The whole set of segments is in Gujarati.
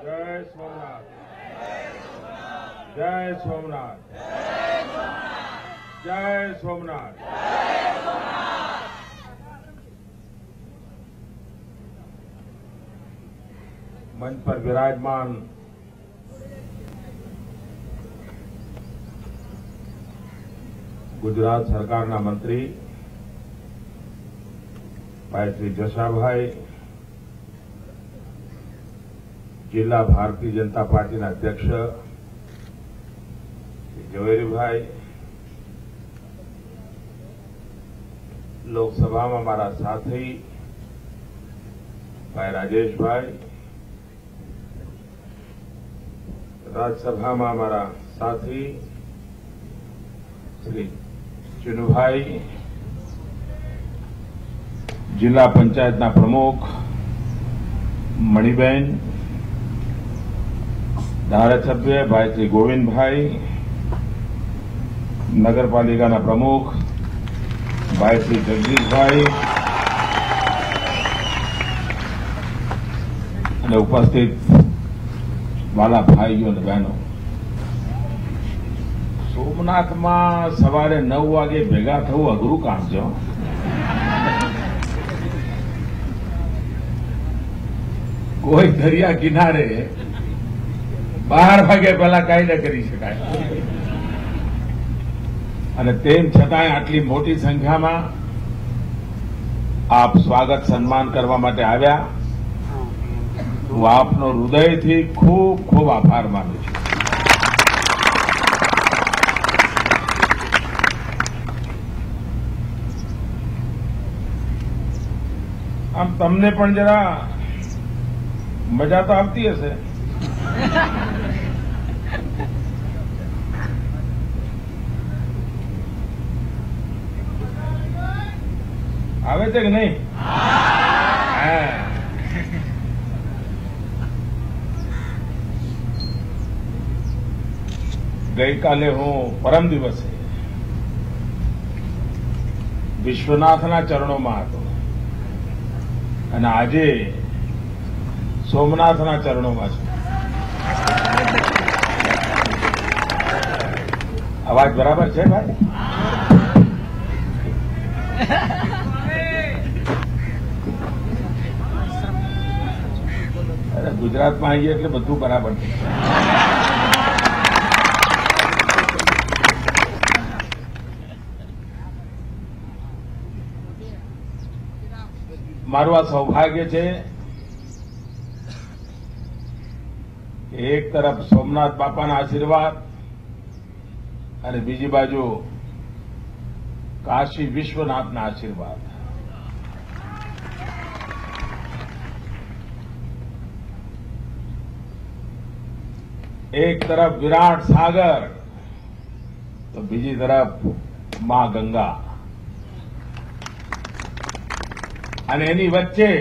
जय सोमनाथ, जय सोमनाथ, जय सोमनाथ। मंच पर विराजमान गुजरात सरकारना मंत्री भाई श्री जशाभाई, जिला भारतीय जनता पार्टी अध्यक्ष श्री झवेरीभाई, लोकसभा में मारा साथी भाई राजेशभाई, राज्यसभा में हमारा साथी श्री चिनुभाई, जिला पंचायतना प्रमुख मणिबेन, धारासभ्य भाई श्री गोविंदभाई, नगरपालिका प्रमुख भाई श्री जगदीशभाई અને ઉપસ્થિત વાલા ભાઈઓ અને બહેનો, સોમનાથમાં સવારે 9 વાગે ભેગા થવું અઘરું કામ છે। કોઈ દરિયા કિનારે 12 વાગે પહેલા કાંઈ ન કરી શકાય અને તેમ છતાંય આટલી મોટી સંખ્યામાં આપ સ્વાગત સન્માન કરવા માટે આવ્યા। હું આપનો હૃદયથી ખૂબ ખૂબ આભાર માનું છું। આમ તમને પણ જરા મજા તો આવતી હશે। આવે છે કે નહીં? ગઈકાલે હું પરમ દિવસે વિશ્વનાથના ચરણોમાં હતો અને આજે સોમનાથના ચરણોમાં છું। અવાજ બરાબર છે ભાઈ? અરે ગુજરાતમાં આવીએ એટલે બધું બરાબર છે। મારું આ સૌભાગ્ય છે કે એક તરફ સોમનાથ બાપાના આશીર્વાદ અને બીજી બાજુ કાશી વિશ્વનાથના આશીર્વાદ। એક तरफ विराट सागर तो बीजी तरफ मां गंगा અને એની વચ્ચે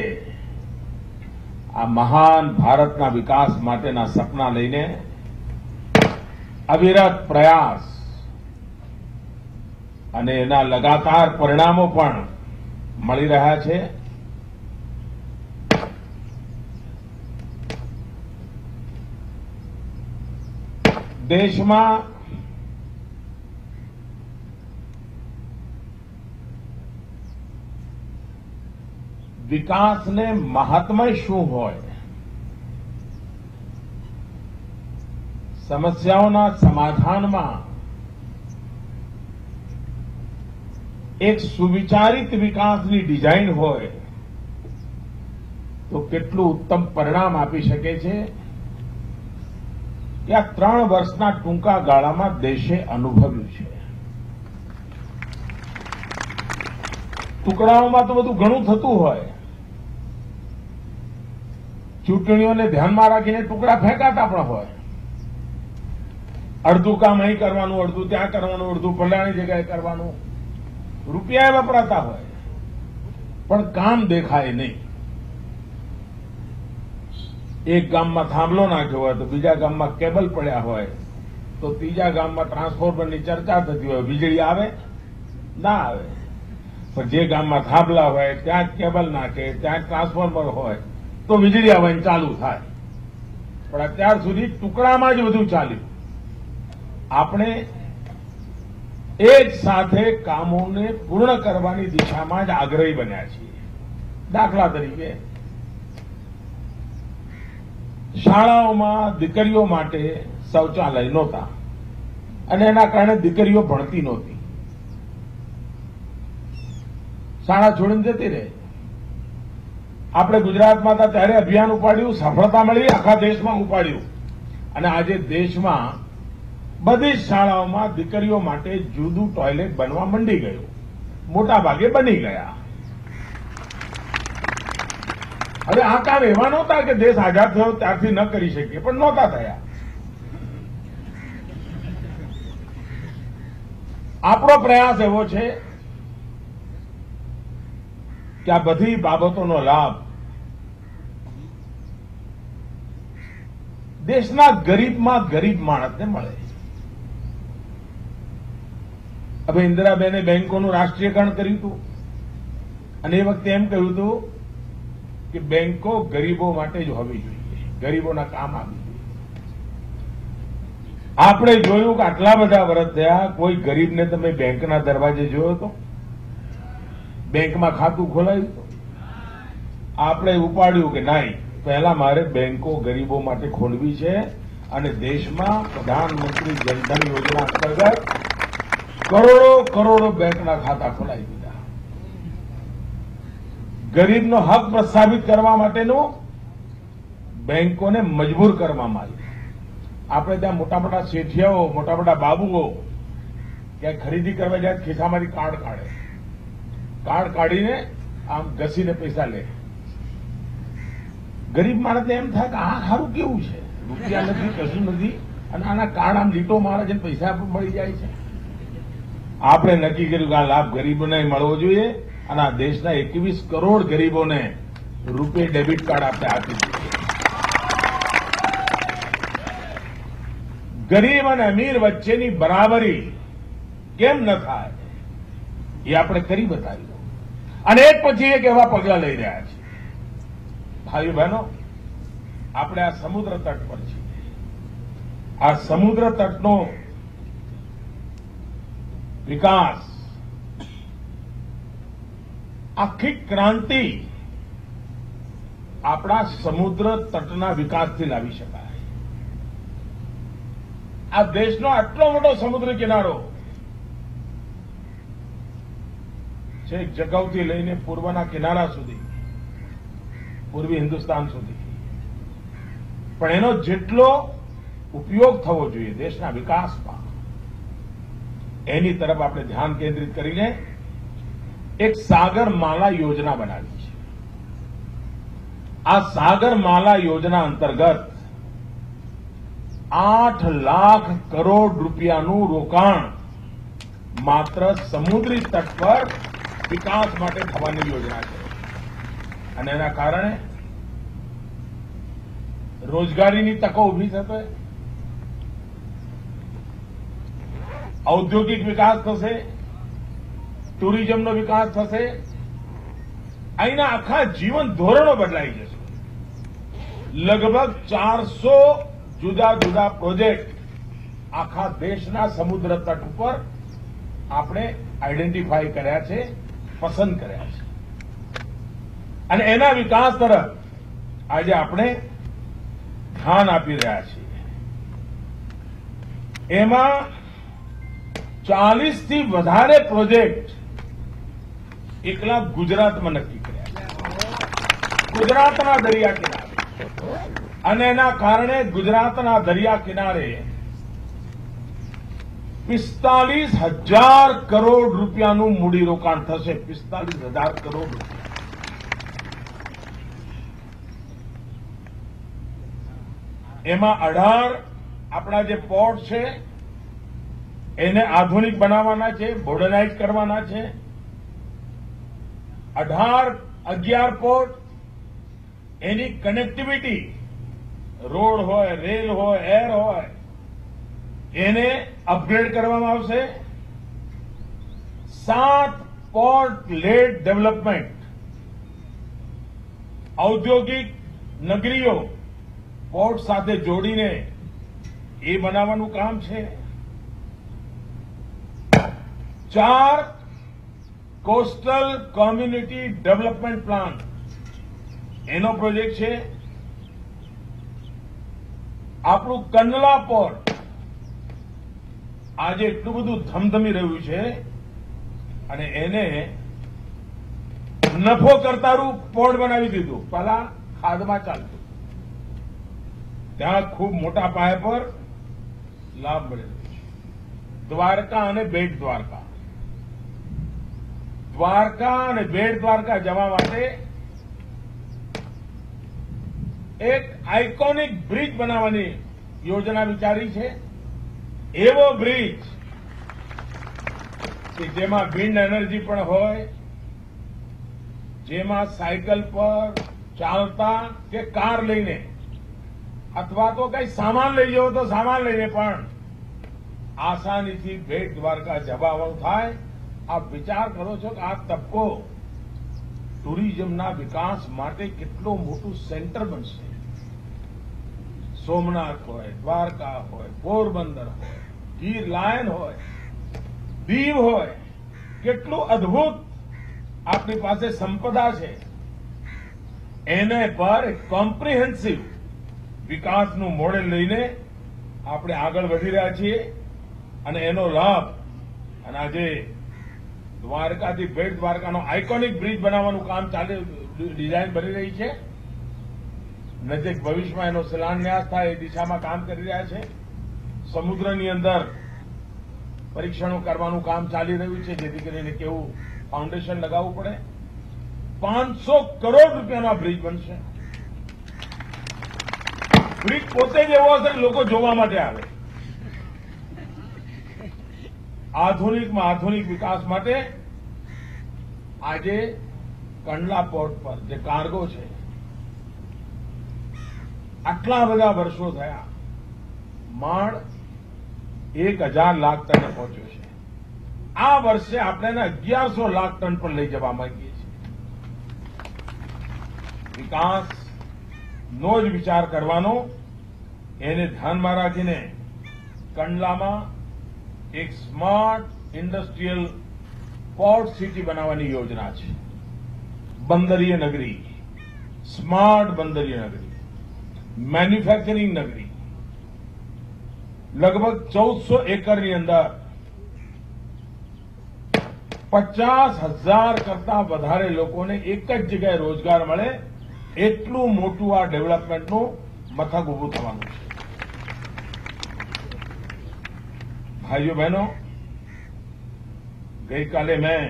આ મહાન ભારતના વિકાસ માટેના સપના લઈને અવિરત પ્રયાસ અને એના લગાતાર પરિણામો પણ મળી રહ્યા છે। દેશમાં विकास ने महात्मा शू होय, समस्याओं समाधान में एक सुविचारित विकास की डिजाइन होय तो केटलू उत्तम परिणाम आपी शके छे कि आ 3 वर्षना टूंका गाळामां देशे अनुभव्युं छे। टुकड़ाओमां तो बधुं घणुं थतुं होय, चूंटणीओने ध्यानमां राखीने टुकड़ा फेंकाता पण होय, अर्धुं काम અહીં કરવાનું, અડધું ત્યાં કરવાનું, અડધું ફલાણી જગ્યાએ કરવાનું, રૂપિયા વપરાતા હોય પણ કામ દેખાય નહીં। એક ગામમાં થાંભલો નાખ્યો હોય તો બીજા ગામમાં કેબલ પડ્યા હોય તો ત્રીજા ગામમાં ટ્રાન્સફોર્મરની ચર્ચા થતી હોય, વીજળી આવે ના આવે। પણ જે ગામમાં થાંભલા હોય ત્યાં કેબલ નાખે, ત્યાં ટ્રાન્સફોર્મર હોય તો વીજળી આવવાની ચાલુ થાય। પણ અત્યાર સુધી ટુકડામાં જ બધું ચાલ્યું. આપણે એક સાથે કામોને પૂર્ણ કરવાની દિશામાં જ આગ્રહી બન્યા છીએ. દાખલા તરીકે શાળાઓમાં દીકરીઓ માટે શૌચાલય નહોતા અને એના કારણે દીકરીઓ ભણતી નહોતી, શાળા છોડીને જતી રહે. આપણે ગુજરાતમાં હતા ત્યારે અભિયાન ઉપાડ્યું, સફળતા મળી, આખા દેશમાં ઉપાડ્યું અને આજે દેશમાં બધી જ શાળાઓમાં દીકરીઓ માટે જુદું ટોયલેટ બનવા માંડી ગયું, મોટા ભાગે બની ગયા. હવે આ કામ એવા નહોતા કે દેશ આઝાદ થયો ત્યારથી ન કરી શકીએ, પણ નહોતા થયા. આપણો પ્રયાસ એવો છે કે આ બધી બાબતોનો લાભ દેશના ગરીબમાં ગરીબ માણસને મળે. હવે ઇન્દિરાબેને બેંકોનું રાષ્ટ્રીયકરણ કર્યું હતું અને એ વખતે એમ કહ્યું હતું કે બેંકો ગરીબો માટે જ હોવી જોઈએ, ગરીબોના કામ આવી જોઈએ. આપણે જોયું કે આટલા બધા વર્ષ થયા, કોઈ ગરીબને તમે બેંકના દરવાજે જોયો તો? બેંકમાં ખાતું ખોલાયું તો? આપણે ઉપાડ્યું કે નહીં, પહેલા મારે બેંકો ગરીબો માટે ખોલવી છે અને દેશમાં પ્રધાનમંત્રી જનધન યોજના અંતર્ગત કરોડો કરોડો બેંકના ખાતા ખોલાવી દીધા. ગરીબનો હક પ્રસ્થાપિત કરવા માટેનું બેંકોને મજબૂર કરવામાં આવી. આપણે ત્યાં મોટા મોટા શેઠિયાઓ, મોટા મોટા બાબુઓ ક્યાંક ખરીદી કરવા જાય, ખિસ્સામાંથી કાર્ડ કાઢે, કાર્ડ કાઢીને આમ ઘસીને પૈસા લે. ગરીબ માણસને એમ થાય કે આ સારું કેવું છે, રૂપિયા નથી, કશું નથી, અને આના કાર્ડ આમ લીટો મારે છે, પૈસા પણ મળી જાય છે. આપણે નક્કી કર્યું કે આ લાભ ગરીબોને મળવો જોઈએ અને આ દેશના 21 કરોડ ગરીબોને રૂપે ડેબિટ કાર્ડ આપણે આપી દીધું. ગરીબ અને અમીર વચ્ચેની બરાબરી કેમ ન થાય એ આપણે કરી બતાવ્યું અને એક પછી એક એવા પગલા લઈ રહ્યા છે. ભાઈઓ બહેનો, આપણે આ સમુદ્ર તટ પર છીએ. આ સમુદ્ર તટનો વિકાસ, આખી ક્રાંતિ આપણા સમુદ્ર તટના વિકાસથી લાવી શકાય. આ દેશનો આટલો મોટો સમુદ્ર કિનારો છેક જગવથી લઈને પૂર્વના કિનારા સુધી, પૂર્વી હિન્દુસ્તાન સુધી, પણ એનો જેટલો ઉપયોગ થવો જોઈએ દેશના વિકાસમાં, એની તરફ આપણે ધ્યાન કેન્દ્રિત કરીને એક સાગરમાલા યોજના બનાવી છે. આ સાગરમાલા યોજના અંતર્ગત 8 લાખ કરોડ રૂપિયાનું રોકાણ માત્ર સમુદ્રી તટ પર વિકાસ માટે થવાની યોજના છે અને એના કારણે રોજગારીની તકો ઉભી થશે, ઔદ્યોગિક વિકાસ થશે, ટુરિઝમનો વિકાસ થશે, અહીંના આખા જીવન ધોરણો બદલાઈ જશે. લગભગ 400 જુદા જુદા પ્રોજેક્ટ આખા દેશના સમુદ્ર તટ ઉપર આપણે આઈડેન્ટિફાઈ કર્યા છે, પસંદ કર્યા છે અને એના વિકાસ તરફ આજે આપણે ધ્યાન આપી રહ્યા છીએ. એમાં 40 થી વધારે પ્રોજેક્ટ એકલા ગુજરાતમાં નક્કી કર્યા છે, ગુજરાતના દરિયા કિનારે, અને એના કારણે ગુજરાતના દરિયા કિનારે 45,000 કરોડ રૂપિયાનું મૂડીરોકાણ થશે. 45,000 કરોડ રૂપિયા. એમાં 18 આપણા જે પોર્ટ છે એને આધુનિક બનાવવાના છે, મોડર્નાઇઝ કરવાના છે. 11 પોર્ટ એની કનેક્ટિવિટી, રોડ હોય, રેલ હોય, એર હોય, એને અપગ્રેડ કરવામાં આવશે. 7 પોર્ટ લેડ ડેવલપમેન્ટ, ઔદ્યોગિક નગરીઓ પોર્ટ સાથે જોડીને એ બનાવવાનું કામ છે. 4 કોસ્ટલ કોમ્યુનિટી ડેવલપમેન્ટ પ્લાન એનો પ્રોજેક્ટ છે. આપણું કંડલા પોર્ટ આજે એટલું બધું ધમધમી રહ્યું છે અને એને નફો કરતારું પોર્ટ બનાવી દીધું. પહેલા ખાધમાં ચાલતું, ત્યાં ખૂબ મોટા પાયા પર લાભ મળેલો છે. દ્વારકા અને બેટ દ્વારકા, દ્વારકા અને બેટ દ્વારકા જવા માટે એક આઇકોનિક બ્રિજ બનાવવાની યોજના વિચારી છે. એવો બ્રિજ કે જેમાં વિન્ડ એનર્જી પણ હોય, જેમાં સાયકલ પર ચાલતા કે કાર લઈને અથવા તો કઈ સામાન લઈ જવો તો સામાન લઈને પણ આસાનીથી બેટ દ્વારકા જવા આવવાનું થાય. આપ વિચાર કરો છો કે આ તબક્કો ટુરિઝમના વિકાસ માટે કેટલું મોટું સેન્ટર બનશે. સોમનાથ હોય, દ્વારકા હોય, પોરબંદર હોય, ગીર લાયન હોય, દીવ હોય, કેટલું અદભુત આપણી પાસે સંપદા છે. એને પર એક કોમ્પ્રિહેન્સિવ વિકાસનું મોડેલ લઈને આપણે આગળ વધી રહ્યા છીએ અને એનો લાભ અને આજે દ્વારકાથી બેટ દ્વારકાનો આઇકોનિક બ્રિજ બનાવવાનું કામ ડિઝાઇન બની રહી છે. નજીક ભવિષ્યમાં એનો શિલાન્યાસ થાય એ દિશામાં કામ કરી રહ્યા છે. સમુદ્રની અંદર પરીક્ષણો કરવાનું કામ ચાલી રહ્યું છે, જેથી કરીને કેવું ફાઉન્ડેશન લગાવવું પડે. 500 કરોડ રૂપિયાનો આ બ્રિજ બનશે. બ્રિજ પોતે જ એવો હશે લોકો જોવા માટે આવે. આધુનિકમાં આધુનિક વિકાસ માટે આજે કંડલા પોર્ટ પર જે કાર્ગો છે, આટલા બધા વર્ષો થયા, માંડ 1000 લાખ ટને પહોંચ્યો છે. આ વર્ષે આપણે એને 1100 લાખ ટન પર લઈ જવા માંગીએ છીએ. વિકાસનો જ વિચાર કરવાનો, એને ધ્યાનમાં રાખીને કંડલામાં એક સ્માર્ટ ઇન્ડસ્ટ્રીયલ પોર્ટ સિટી બનાવવાની યોજના છે. બંદરીય નગરી, સ્માર્ટ બંદરીય નગરી, મેન્યુફેક્ચરિંગ નગરી. લગભગ 1400 એકરની અંદર 50,000 કરતા વધારે લોકોને એક જ જગ્યાએ રોજગાર મળે, એટલું મોટું આ ડેવલપમેન્ટનું મથક ઉભું થવાનું છે. ભાઈઓ બહેનો, ગઈકાલે મેં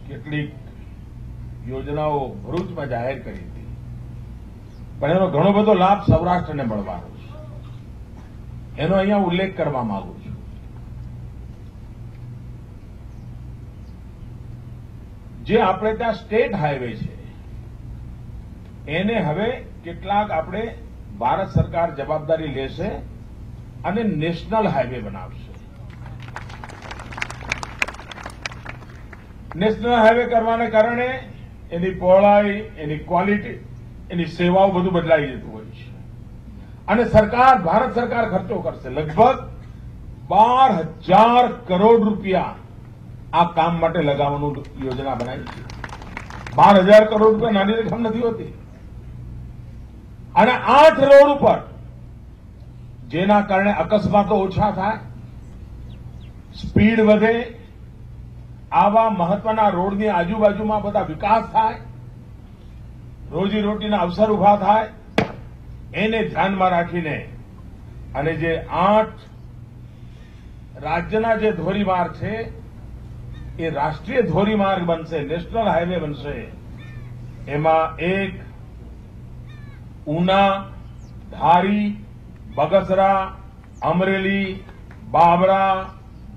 કેટલીક યોજનાઓ ભરૂચમાં જાહેર કરી હતી, પણ એનો ઘણો બધો લાભ સૌરાષ્ટ્રને મળવાનો છે. એનો અહીંયા ઉલ્લેખ કરવા માંગુ છું. જે આપણે ત્યાં સ્ટેટ હાઈવે છે, એને હવે કેટલાક આપણે ભારત સરકાર જવાબદારી લેશે અને નેશનલ હાઈવે બનાવશે. નેશનલ હાઈવે કરવાને કારણે એની પહોળાઈ, એની ક્વોલિટી, એની સેવાઓ બધું બદલાઈ જતું હોય છે. અને સરકાર, ભારત સરકાર ખર્ચો કરશે લગભગ 12,000 કરોડ રૂપિયા આ કામ માટે લગાવવાનું યોજના બનાવી છે. 12,000 કરોડ રૂપિયા નાની રકમ નથી હોતી. અને 8 રોડ ઉપર, જેના કારણે અકસ્માતો ઓછા થાય, સ્પીડ વધે, આવા મહત્વના રોડની આજુબાજુમાં બધા વિકાસ થાય, રોજીરોટીના અવસર ઉભા થાય, એને ધ્યાનમાં રાખીને અને જે 8 રાજ્યના જે ધોરીમાર્ગ છે એ રાષ્ટ્રીય ધોરીમાર્ગ બનશે, નેશનલ હાઈવે બનશે. એમાં એક ઉના, ધારી, બગસરા, અમરેલી, બાબરા,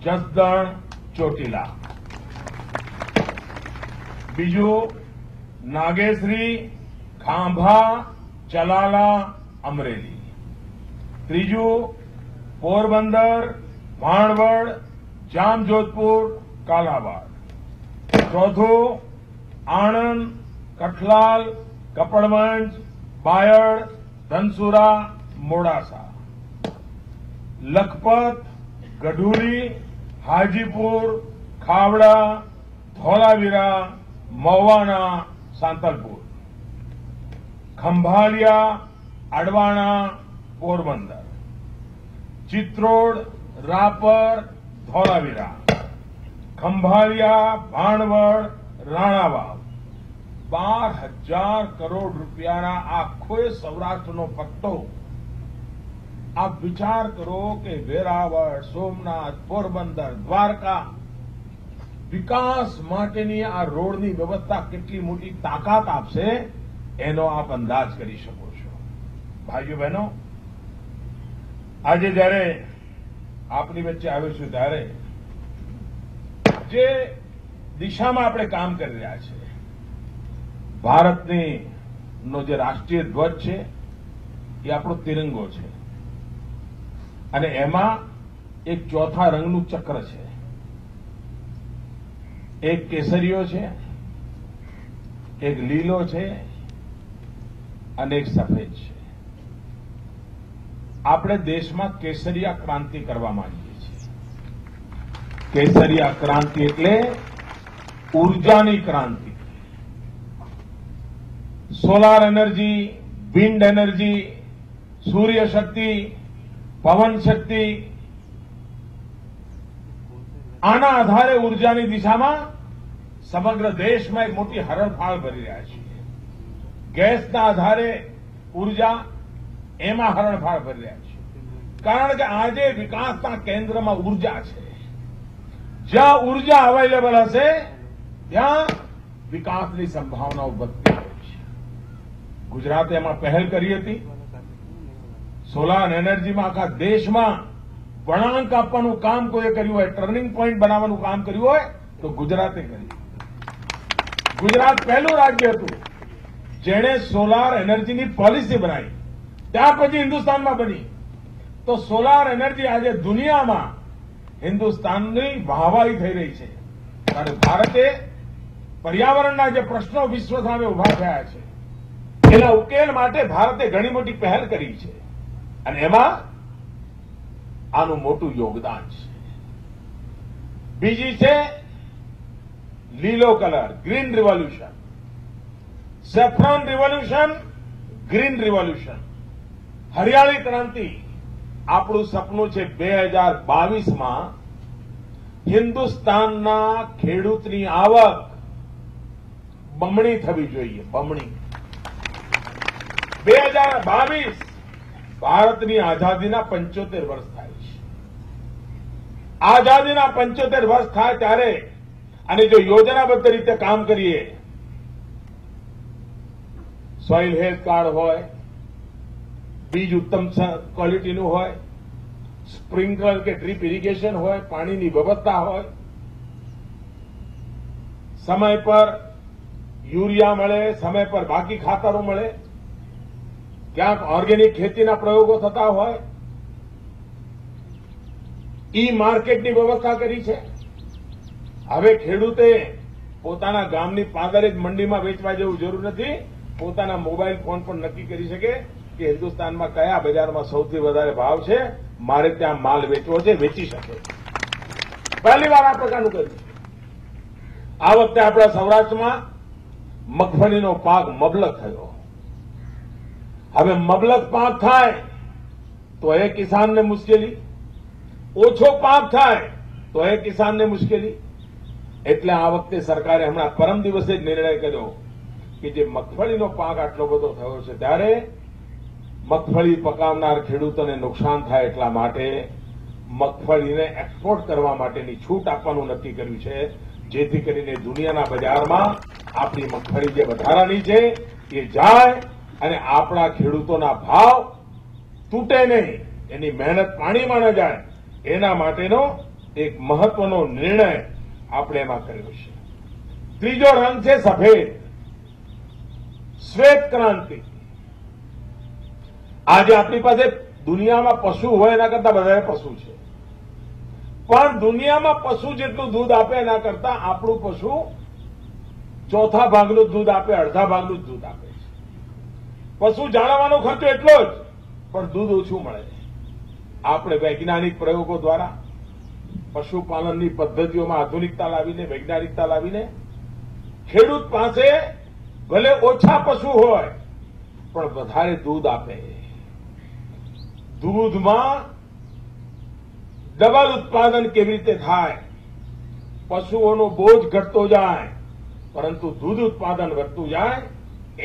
જસદણ, ચોટીલા. બીજું નાગેશ્રી, ખાંભા, ચલાલા, અમરેલી. ત્રીજું પોરબંદર, ભાણવડ, જામજોધપુર, કાલાવાડ. ચોથું આણંદ, કઠલાલ, કપડવંજ, બાયડ, ધનસુરા, મોડાસા, લખપત, ગઢુલી, હાજીપુર, ખાવડા, ધોલાવીરા, મવાના, સાંતલપુર, ખંભાલિયા, અડવાણા, પોરબંદર, ચિત્રોડ, રાપર, ધોલાવીરા, ખંભાલિયા, ભાણવડ, રાણાવાવ, 12,000 કરોડ રૂપિયાના આખો સૌરાષ્ટ્રનો પટ્ટો. આપ વિચાર કરો કે વેરાવળ, સોમનાથ, પોરબંદર, દ્વારકા વિકાસ માટેની આ રોડની વ્યવસ્થા કેટલી મોટી તાકાત આપશે એનો આપ અંદાજ કરી શકો છો. ભાઈઓ બહેનો, આજે જ્યારે આપની વચ્ચે આવ્યો છું ત્યારે જે દિશામાં આપણે કામ કરી રહ્યા છે, ભારતની નો જે રાષ્ટ્રીય ધ્વજ છે એ આપણો તિરંગો છે અને એમાં એક ચોથા રંગનું ચક્ર છે, એક કેસરીયો છે, એક લીલો છે અને એક સફેદ છે. આપણે દેશમાં કેસરિયા ક્રાંતિ કરવા માંગીએ છીએ. કેસરિયા ક્રાંતિ એટલે ઉર્જાની ક્રાંતિ. સોલાર એનર્જી, વિન્ડ એનર્જી, સૂર્ય શક્તિ, પવન શક્તિ, આના આધારે ઉર્જાની દિશામાં સમગ્ર દેશમાં એક મોટી હરણફાળ ભરી રહ્યા છીએ. ગેસના આધારે ઉર્જા, એમાં હરણફાળ ભરી રહ્યા છીએ. કારણ કે આજે વિકાસના કેન્દ્રમાં ઉર્જા છે. જ્યાં ઉર્જા અવેલેબલ હશે ત્યાં વિકાસની સંભાવનાઓ વધતી હોય છે. ગુજરાતે એમાં પહેલ કરી હતી. સોલાર એનર્જીમાં આખા દેશમાં વળાંક આપવાનું કામ કોઈએ કર્યું હોય, ટર્નિંગ પોઈન્ટ બનાવવાનું કામ કર્યું હોય તો ગુજરાતે કર્યું. ગુજરાત પહેલું રાજ્ય હતું જેણે સોલાર એનર્જીની પોલિસી બનાવી. ત્યાર પછી હિન્દુસ્તાનમાં બની. તો સોલાર એનર્જી આજે દુનિયામાં હિન્દુસ્તાનની વાહવાહી થઈ રહી છે. અને ભારતે પર્યાવરણના જે પ્રશ્નો વિશ્વ સામે ઉભા થયા છે એના ઉકેલ માટે ભારતે ઘણી મોટી પહેલ કરી છે અને એમાં આનું મોટું યોગદાન છે. બીજી છે લીલો colour, green revolution, saffron revolution, green revolution, હરિયાળી ક્રાંતિ. આપણું સપનું છે 2022માં હિન્દુસ્તાનના ખેડૂતની આવક બમણી થવી જોઈએ. બમણી. 2022 ભારતની આઝાદીના 75 વર્ષ થાય છે. આઝાદીના 75 વર્ષ થાય ત્યારે અને જો યોજનાબદ્ધ રીતે કામ કરીએ, સોઇલ હેલ્થ કાર્ડ હોય, બીજ ઉત્તમ ક્વોલિટીનું હોય, સ્પ્રિંકલર કે ડ્રીપ ઇરિગેશન હોય, પાણીની વ્યવસ્થા હોય, સમય પર યુરિયા મળે, સમય પર બાકી ખાતરો મળે, ક્યાંક ઓર્ગેનિક ખેતીના પ્રયોગો થતા હોય, ઈ માર્કેટની વ્યવસ્થા કરી છે. હવે ખેડૂતે પોતાના ગામની પાદરે જ મંડીમાં વેચવા જવું જરૂર નથી. પોતાના મોબાઈલ ફોન પર નક્કી કરી શકે કે હિન્દુસ્તાનમાં કયા બજારમાં સૌથી વધારે ભાવ છે, મારે ત્યાં માલ વેચવો છે, વેચી શકે. પહેલી વાર આ પ્રકારનું કર્યું. આ વખતે આપણા સૌરાષ્ટ્રમાં મગફળીનો પાક મબલખ થયો. હવે મબલખ પાક થાય તો એ કિસાનને મુશ્કેલી, ઓછો પાક થાય તો એ કિસાનને મુશ્કેલી. એટલે આ વખતે સરકારે હમણાં પરમ દિવસે જ નિર્ણય કર્યો કે જે મગફળીનો પાક આટલો બધો થયો છે ત્યારે મગફળી પકાવનાર ખેડૂતોને નુકસાન થાય એટલા માટે મગફળીને એક્સપોર્ટ કરવા માટેની છૂટ આપવાનું નક્કી કર્યું છે, જેથી કરીને દુનિયાના બજારમાં આપણી મગફળી જે વધારાની છે એ જાય અને આપણા ખેડૂતોના ભાવ તૂટે નહીં, એની મહેનત પાણીમાં ન જાય, એના માટેનો એક મહત્વનો નિર્ણય આપણે એમાં કર્યો છે. ત્રીજો રંગ છે સફેદ, શ્વેત ક્રાંતિ. આજે આપણી પાસે દુનિયામાં પશુ હોય એના કરતા વધારે પશુ છે, પણ દુનિયામાં પશુ જેટલું દૂધ આપે એના કરતા આપણું પશુ ચોથા ભાગનું દૂધ આપે, અડધા ભાગનું જ દૂધ આપે છે. પશુ જાળવવાનો ખર્ચો એટલો જ, પણ દૂધ ઓછું મળે. આપણે વૈજ્ઞાનિક પ્રયોગો દ્વારા પશુપાલનની પદ્ધતિઓમાં આધુનિકતા લાવીને, વૈજ્ઞાનિકતા લાવીને ખેડૂત પાસે ભલે ઓછા પશુ હોય પણ વધારે દૂધ આપે. દૂધમાં ડબલ ઉત્પાદન કેવી રીતે થાય? પશુઓનો બોજ ઘટતો જાય પરંતુ દૂધ ઉત્પાદન વધતું જાય.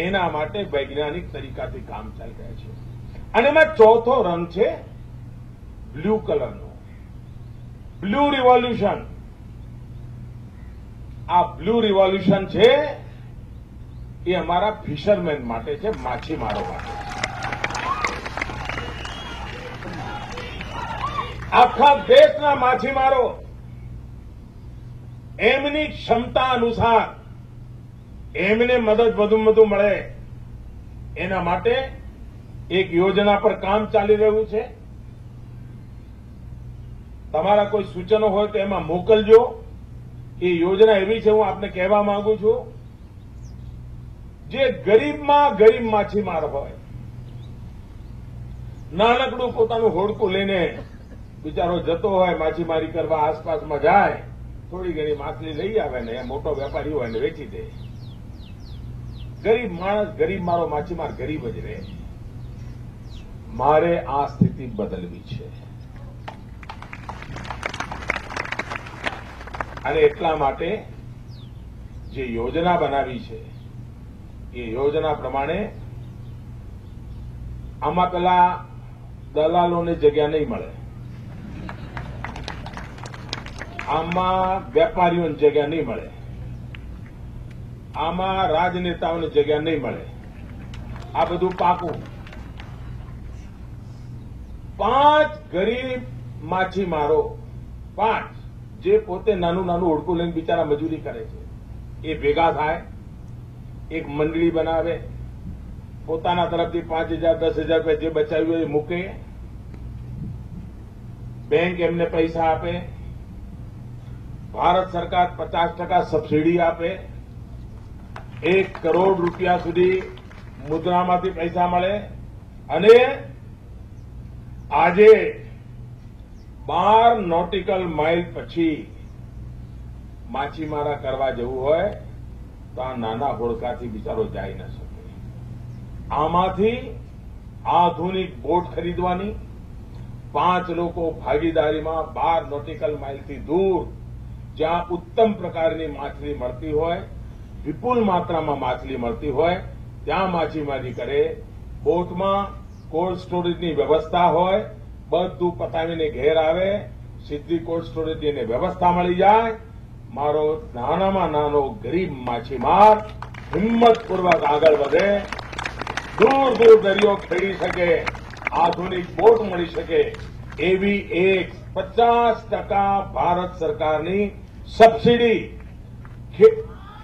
એના માટે વૈજ્ઞાનિક તરીકાથી કામ ચાલી રહ્યા છે. અને એમાં ચોથો રંગ છે બ્લુ કલરનો, બ્લુ રિવોલ્યુશન. આ બ્લુ રિવોલ્યુશન છે એ અમારા ફિશરમેન માટે છે, માછીમારો માટે. આખા દેશના માછીમારો એમની ક્ષમતા અનુસાર એમને મદદ વધુમાં વધુ મળે એના માટે એક યોજના પર કામ ચાલી રહ્યું છે. તમારા કોઈ સૂચનો હોય તો એમાં મોકલજો. એ યોજના એવી છે, હું આપને કહેવા માંગુ છું, જે ગરીબમાં ગરીબ માછીમાર હોય, નાનકડું પોતાનું હોડકું લઈને બિચારો જતો હોય માછીમારી કરવા, આસપાસમાં જાય, થોડી ઘણી માછલી લઈ આવે ને મોટો વેપારી હોય ને વેચી દે. ગરીબ માણસ, ગરીબ મારો માછીમાર ગરીબ જ રહે. મારે આ સ્થિતિ બદલવી છે. અને એટલા માટે જે યોજના બનાવી છે એ યોજના પ્રમાણે આમાં પેલા દલાલોને જગ્યા નહીં મળે, આમાં વેપારીઓને જગ્યા નહીં મળે, આમાં રાજનેતાઓને જગ્યા નહીં મળે. આ બધું પાકું. 5 ગરીબ માછીમારો, 5 જે પોતે નાનું નાનું ઓળખું લઈને બિચારા મજૂરી કરે છે, એ ભેગા થાય, એક મંડળી બનાવે, પોતાના તરફથી 5,000 10,000 રૂપિયા જે બચાવ્યું હોય એ મૂકે, બેંક એમને પૈસા આપે, ભારત સરકાર 50% સબસિડી આપે, 1 કરોડ રૂપિયા સુધી મુદ્રામાંથી પૈસા મળે. અને આજે 12 નોટિકલ માઇલ પછી માછીમારા કરવા જવું હોય તો આ નાના હોડકાથી બિચારો જઈ ન શકે. આમાંથી આધુનિક બોટ ખરીદવાની, 5 લોકો ભાગીદારીમાં 12 નોટિકલ માઇલથી દૂર જ્યાં ઉત્તમ પ્રકારની માછલી મળતી હોય, વિપુલ માત્રામાં માછલી મળતી હોય, ત્યાં માછીમારી કરે. બોટમાં કોલ્ડ સ્ટોરેજની વ્યવસ્થા હોય, બધું પતાવીને ઘેર આવે, સીધી કોલ્ડ સ્ટોરેજની એને વ્યવસ્થા મળી જાય. મારો નાનામાં નાનો ગરીબ માછીમાર હિંમતપૂર્વક આગળ વધે, દૂર દૂર દરિયો ખેડી શકે, આધુનિક બોટ મળી શકે, એવી એક 50% ભારત સરકારની સબસિડી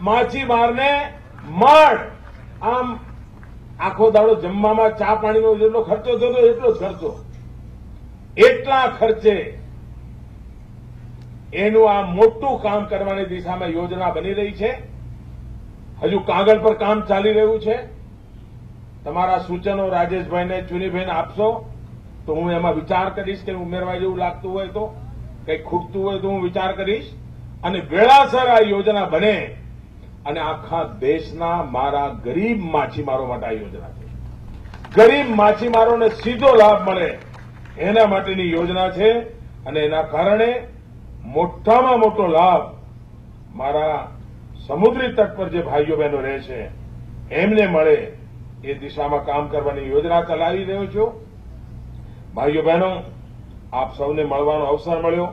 માછીમારને મળ. આમ આખો દાડો જમવામાં ચા પાણીનો જેટલો ખર્ચો થતો એટલો જ ખર્ચો, એટલા ખર્ચે એનું આ મોટું કામ કરવાની દિશામાં યોજના બની રહી છે. હજુ કાગળ પર કામ ચાલી રહ્યું છે. તમારા સૂચનો રાજેશભાઈને, ચુનીભાઈને આપશો તો હું એમાં વિચાર કરીશ કે ઉમેરવા જેવું લાગતું હોય તો, કંઈક ખૂટતું હોય તો હું વિચાર કરીશ. અને વેળાસર આ યોજના બને અને આખા દેશના મારા ગરીબ માછીમારો માટે આ યોજના છે. ગરીબ માછીમારોને સીધો લાભ મળે એના માટેની યોજના છે. અને એના કારણે મોટામાં મોટો લાભ મારા સમુદ્રી તટ પર જે ભાઈઓ બહેનો રહે છે એમને મળે એ દિશામાં કામ કરવાની યોજના ચલાવી રહ્યો છું. ભાઈઓ બહેનો, આપ સૌને મળવાનો અવસર મળ્યો.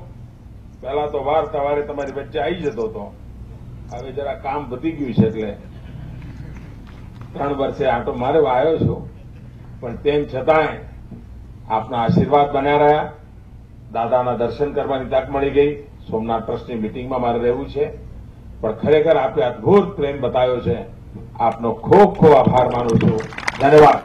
પહેલા તો વાર સવારે તમારી વચ્ચે આવી જતો હતો, હવે જરા કામ વધી ગયું છે એટલે 3 વર્ષે આટો મારે આવ્યો છું. પણ તેમ છતાંય આપના આશીર્વાદ બન્યા રહ્યા. દાદાના દર્શન કરવાની તક મળી ગઈ. સોમનાથ ટ્રસ્ટની મિટિંગમાં મારે રહેવું છે, પણ ખરેખર આપે અદભુત પ્રેમ બતાવ્યો છે. આપનો ખૂબ ખૂબ આભાર માનું છું. ધન્યવાદ.